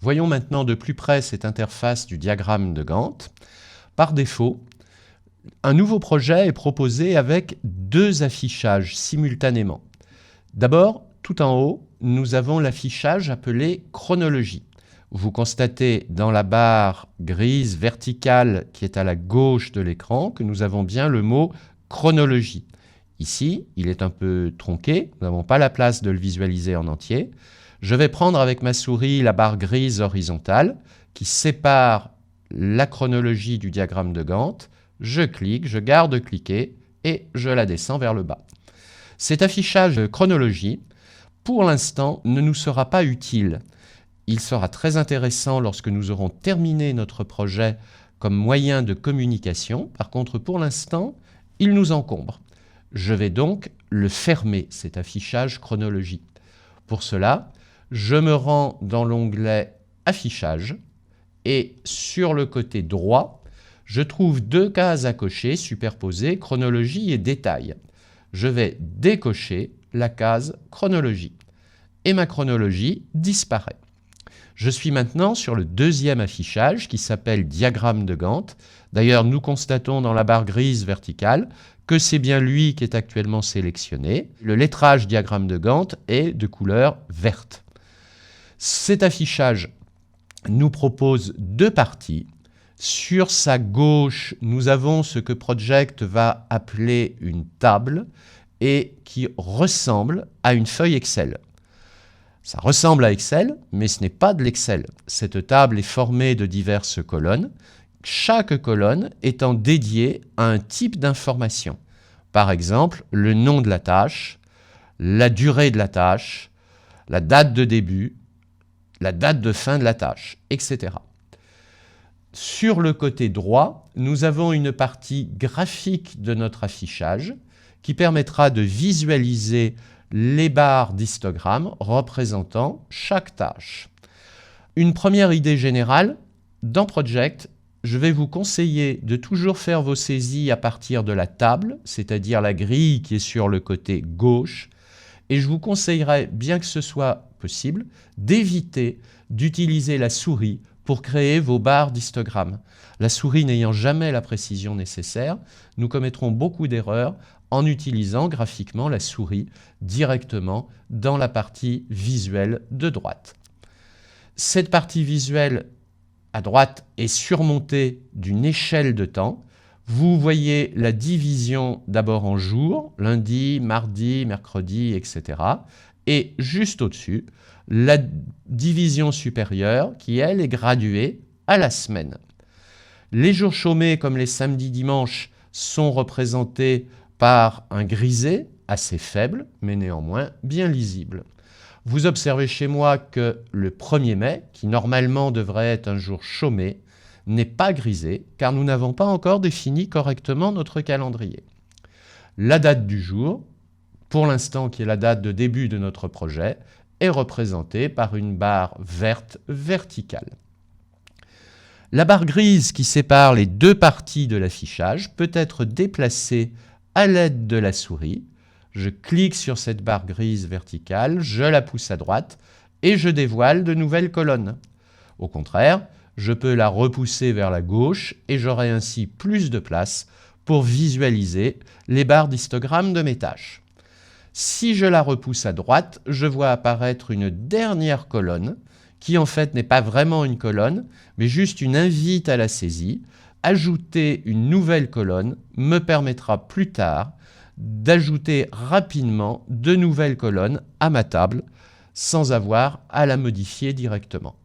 Voyons maintenant de plus près cette interface du diagramme de Gantt. Par défaut, un nouveau projet est proposé avec deux affichages simultanément. D'abord, tout en haut, nous avons l'affichage appelé chronologie. Vous constatez dans la barre grise verticale qui est à la gauche de l'écran que nous avons bien le mot chronologie. Ici, il est un peu tronqué, nous n'avons pas la place de le visualiser en entier. Je vais prendre avec ma souris la barre grise horizontale qui sépare la chronologie du diagramme de Gantt. Je clique, je garde cliquer et je la descends vers le bas. Cet affichage de chronologie, pour l'instant, ne nous sera pas utile. Il sera très intéressant lorsque nous aurons terminé notre projet comme moyen de communication. Par contre, pour l'instant, il nous encombre. Je vais donc le fermer, cet affichage chronologie. Pour cela, je me rends dans l'onglet Affichage et sur le côté droit, je trouve deux cases à cocher superposées, chronologie et détail. Je vais décocher la case chronologie et ma chronologie disparaît. Je suis maintenant sur le deuxième affichage qui s'appelle diagramme de Gantt. D'ailleurs, nous constatons dans la barre grise verticale que c'est bien lui qui est actuellement sélectionné. Le lettrage diagramme de Gantt est de couleur verte. Cet affichage nous propose deux parties. Sur sa gauche, nous avons ce que Project va appeler une table et qui ressemble à une feuille Excel. Ça ressemble à Excel, mais ce n'est pas de l'Excel. Cette table est formée de diverses colonnes, chaque colonne étant dédiée à un type d'information. Par exemple, le nom de la tâche, la durée de la tâche, la date de début, la date de fin de la tâche, etc. Sur le côté droit, nous avons une partie graphique de notre affichage qui permettra de visualiser les barres d'histogramme représentant chaque tâche. Une première idée générale, dans Project, je vais vous conseiller de toujours faire vos saisies à partir de la table, c'est-à-dire la grille qui est sur le côté gauche, et je vous conseillerais, bien que ce soit possible, d'éviter d'utiliser la souris pour créer vos barres d'histogramme. La souris n'ayant jamais la précision nécessaire, nous commettrons beaucoup d'erreurs en utilisant graphiquement la souris directement dans la partie visuelle de droite. Cette partie visuelle à droite est surmontée d'une échelle de temps. Vous voyez la division d'abord en jours, lundi, mardi, mercredi, etc. Et juste au-dessus, la division supérieure qui, elle, est graduée à la semaine. Les jours chômés, comme les samedis, dimanches, sont représentés par un grisé assez faible, mais néanmoins bien lisible. Vous observez chez moi que le 1er mai, qui normalement devrait être un jour chômé, n'est pas grisé, car nous n'avons pas encore défini correctement notre calendrier. La date du jour, pour l'instant qui est la date de début de notre projet, est représentée par une barre verte verticale. La barre grise qui sépare les deux parties de l'affichage peut être déplacée à l'aide de la souris. Je clique sur cette barre grise verticale, je la pousse à droite et je dévoile de nouvelles colonnes. Au contraire, je peux la repousser vers la gauche et j'aurai ainsi plus de place pour visualiser les barres d'histogramme de mes tâches. Si je la repousse à droite, je vois apparaître une dernière colonne qui en fait n'est pas vraiment une colonne, mais juste une invite à la saisie. Ajouter une nouvelle colonne me permettra plus tard d'ajouter rapidement de nouvelles colonnes à ma table sans avoir à la modifier directement.